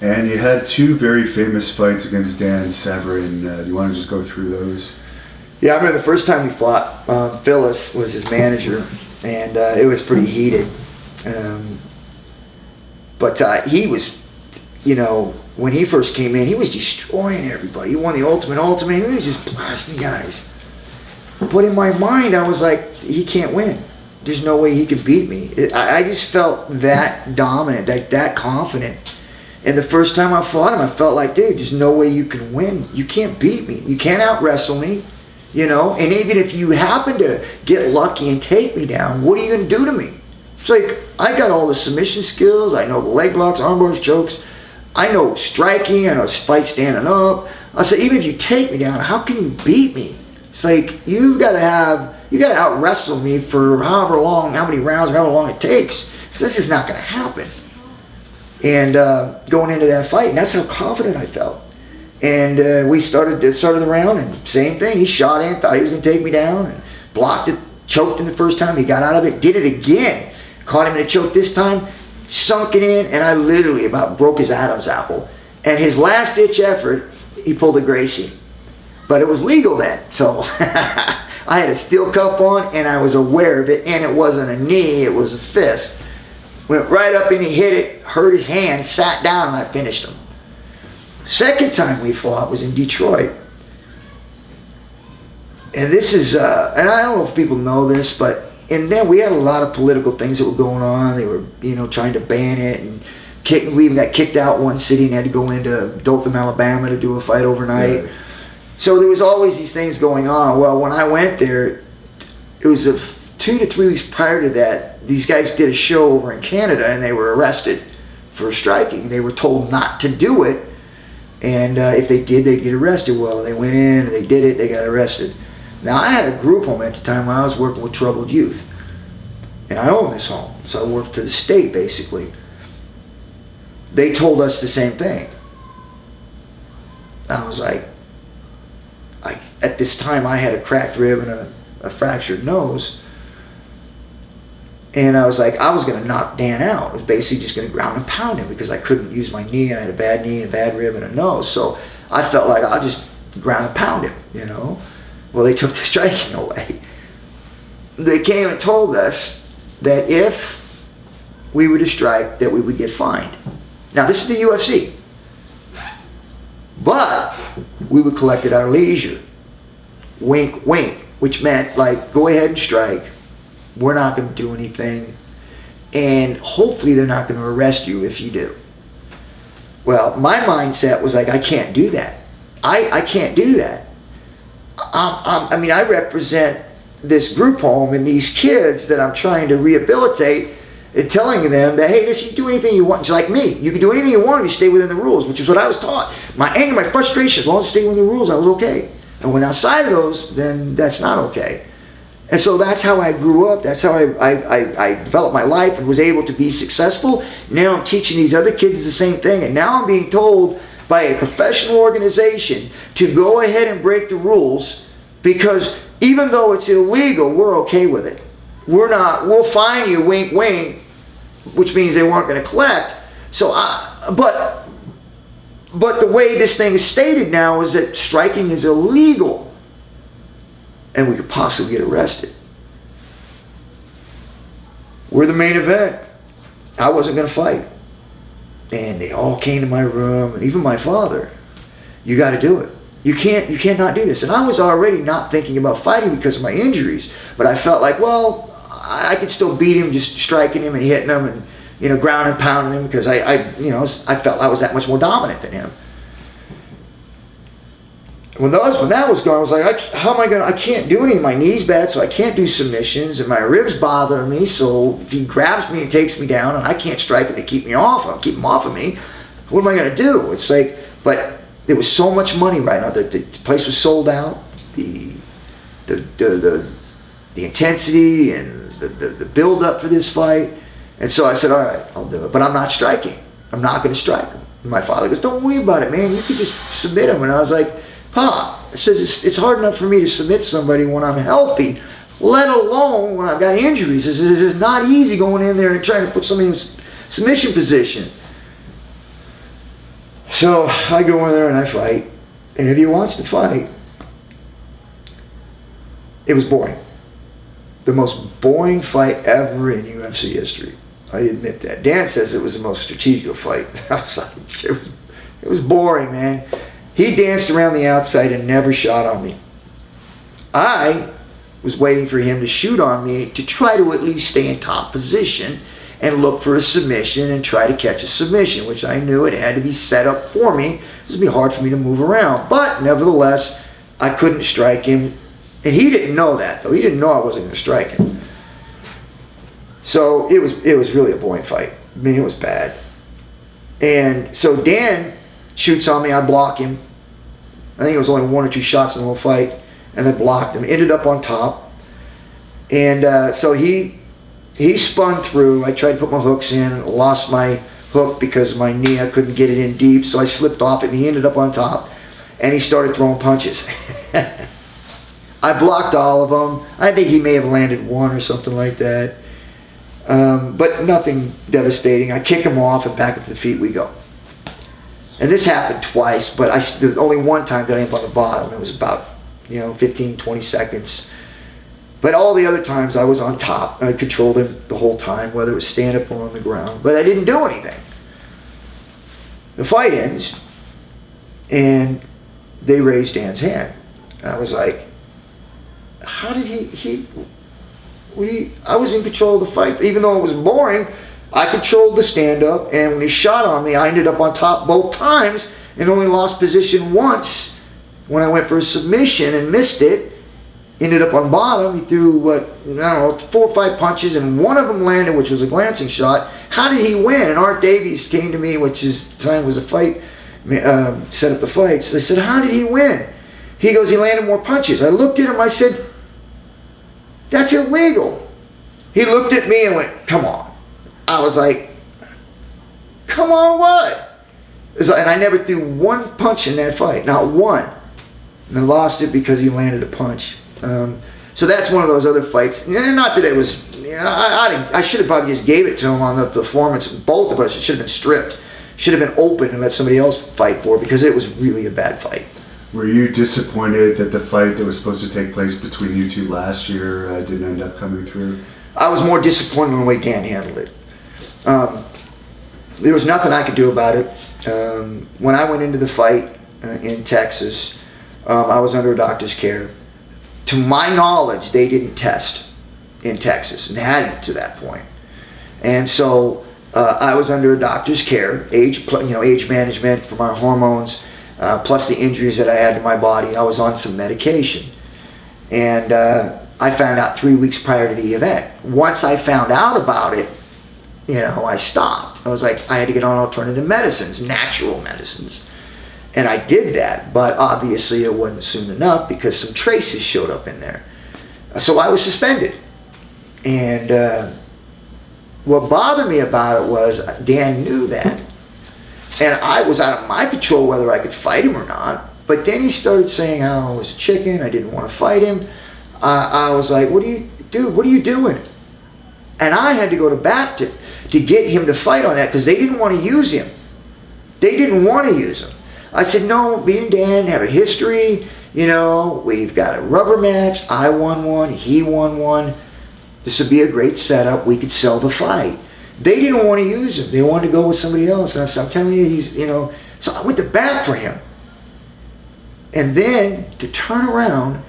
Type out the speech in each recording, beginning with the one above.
And you had two very famous fights against Dan Severn. Do you want to just go through those? Yeah, I remember the first time we fought, Phyllis was his manager, and it was pretty heated. But he was, when he first came in, he was destroying everybody. He won the Ultimate. He was just blasting guys. But in my mind, I was like, he can't win. There's no way he could beat me. I just felt that dominant, that confident. And the first time I fought him, I felt like, dude, there's no way you can win. You can't beat me. You can't out-wrestle me. And even if you happen to get lucky and take me down, what are you going to do to me? It's like, I got all the submission skills. I know the leg locks, arm bars, chokes. I know striking. I know fight standing up. I said, even if you take me down, how can you beat me? It's like, you got to out-wrestle me for however long, how many rounds, however long it takes. So this is not going to happen. And going into that fight, and that's how confident I felt. And we started the round, and same thing. He shot in, thought he was going to take me down, and blocked it, choked him the first time. He got out of it, did it again. Caught him in a choke this time, sunk it in, and I literally about broke his Adam's apple. And his last-ditch effort, he pulled a Gracie. But it was legal then, so I had a steel cup on, and I was aware of it, and it wasn't a knee, it was a fist. Went right up and he hit it, hurt his hand, sat down, and I finished him. Second time we fought was in Detroit. And this is, and I don't know if people know this, but and then we had a lot of political things that were going on. They were, trying to ban it, and we even got kicked out one city and had to go into Dothan, Alabama to do a fight overnight. Yeah. So there was always these things going on. Well, when I went there, it was 2 to 3 weeks prior to that, these guys did a show over in Canada, and they were arrested for striking. They were told not to do it, and if they did, they'd get arrested. Well, they went in, and they did it, they got arrested. Now, I had a group home at the time when I was working with troubled youth, and I owned this home, so I worked for the state, basically. They told us the same thing. I was like, at this time, I had a cracked rib and a fractured nose. And I was like, I was going to knock Dan out. I was basically just going to ground and pound him because I couldn't use my knee. I had a bad knee, a bad rib, and a nose. So I felt like I'll just ground and pound him, Well, they took the striking away. They came and told us that if we were to strike, that we would get fined. Now, this is the UFC. But we would collect at our leisure. Wink, wink. Which meant, like, go ahead and strike. We're not going to do anything. And hopefully they're not going to arrest you if you do. Well, my mindset was like, I can't do that. I can't do that. I represent this group home and these kids that I'm trying to rehabilitate and telling them that, hey, listen, you do anything you want. Just like me. You can do anything you want if you stay within the rules, which is what I was taught. My anger, my frustration, as long as I stay within the rules, I was okay. And when outside of those, then that's not okay. And so that's how I grew up. That's how I developed my life and was able to be successful. Now I'm teaching these other kids the same thing. And now I'm being told by a professional organization to go ahead and break the rules because even though it's illegal, we're okay with it. We'll fine you, wink, wink, which means they weren't going to collect. So, but the way this thing is stated now is that striking is illegal. And we could possibly get arrested. We're the main event. I wasn't going to fight. And they all came to my room, and even my father. You got to do it. You can't not do this. And I was already not thinking about fighting because of my injuries. But I felt like, well, I could still beat him just striking him and hitting him and, ground and pounding him because I felt I was that much more dominant than him. When that was gone, I was like, how am I going to, I can't do anything. My knee's bad, so I can't do submissions, and my ribs bother me, so if he grabs me and takes me down, and I can't strike him to keep him off of me, what am I going to do? It's like, but there was so much money right now. The place was sold out. The intensity and the build up for this fight. And so I said, all right, I'll do it. But I'm not striking. I'm not going to strike him. And my father goes, don't worry about it, man. You can just submit him. And I was like, it says it's hard enough for me to submit somebody when I'm healthy, let alone when I've got injuries. This is not easy going in there and trying to put somebody in submission position. So I go in there and I fight. And if you watch the fight, it was boring. The most boring fight ever in UFC history. I admit that. Dan says it was the most strategical fight. I was like, it was boring, man. He danced around the outside and never shot on me. I was waiting for him to shoot on me to try to at least stay in top position and look for a submission and try to catch a submission, which I knew it had to be set up for me. It was going to be hard for me to move around. But nevertheless, I couldn't strike him. And he didn't know that, though. He didn't know I wasn't going to strike him. So it was really a boring fight. I mean, it was bad. And so Dan shoots on me. I block him. I think it was only 1 or 2 shots in the whole fight. And I blocked him. Ended up on top. And so he spun through. I tried to put my hooks in. Lost my hook because of my knee. I couldn't get it in deep. So I slipped off it. And he ended up on top. And he started throwing punches. I blocked all of them. I think he may have landed 1 or something like that. But nothing devastating. I kick him off and back up to the feet we go. And this happened twice, but the only one time that I ended up on the bottom. It was about 15, 20 seconds. But all the other times I was on top. I controlled him the whole time, whether it was stand up or on the ground. But I didn't do anything. The fight ends, and they raised Dan's hand. And I was like, how did I was in control of the fight. Even though it was boring, I controlled the stand-up, and when he shot on me, I ended up on top both times and only lost position once when I went for a submission and missed it. Ended up on bottom. He threw, 4 or 5 punches, and one of them landed, which was a glancing shot. How did he win? And Art Davies came to me, which is the time was a fight, set up the fights. They said, how did he win? He goes, he landed more punches. I looked at him, I said, that's illegal. He looked at me and went, come on. I was like, come on what? And I never threw 1 punch in that fight, not 1. And I lost it because he landed a punch. So that's one of those other fights. Not that it was, I should have probably just gave it to him on the performance. Both of us, it should have been stripped. Should have been open and let somebody else fight for it because it was really a bad fight. Were you disappointed that the fight that was supposed to take place between you two last year didn't end up coming through? I was more disappointed in the way Dan handled it. There was nothing I could do about it. When I went into the fight in Texas, I was under a doctor's care. To my knowledge, they didn't test in Texas and hadn't to that point. And so I was under a doctor's care, age management for my hormones. Plus the injuries that I had to my body. I was on some medication. And I found out 3 weeks prior to the event. Once I found out about it, I stopped. I was like, I had to get on alternative medicines, natural medicines. And I did that, but obviously it wasn't soon enough because some traces showed up in there. So I was suspended. And what bothered me about it was Dan knew that. And I was out of my control whether I could fight him or not. But then he started saying how I was a chicken, I didn't want to fight him. I was like, what are you doing? And I had to go to bat to get him to fight on that because they didn't want to use him. They didn't want to use him. I said, no, me and Dan have a history. We've got a rubber match. I won one, he won one. This would be a great setup. We could sell the fight. They didn't want to use him. They wanted to go with somebody else. And I'm telling you, so I went to bat for him. And then to turn around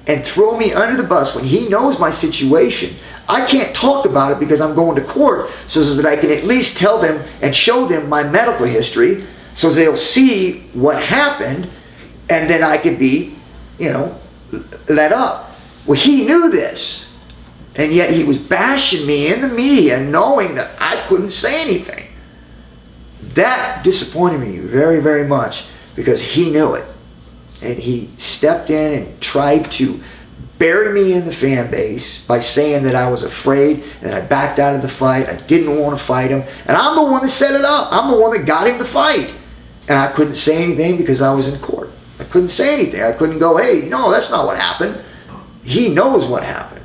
and throw me under the bus when he knows my situation. I can't talk about it because I'm going to court so that I can at least tell them and show them my medical history so they'll see what happened and then I could be, let up. Well, he knew this. And yet he was bashing me in the media knowing that I couldn't say anything. That disappointed me very, very much because he knew it. And he stepped in and tried to bury me in the fan base by saying that I was afraid, that I backed out of the fight, I didn't want to fight him. And I'm the one that set it up. I'm the one that got him to fight. And I couldn't say anything because I was in court. I couldn't say anything. I couldn't go, hey, no, that's not what happened. He knows what happened.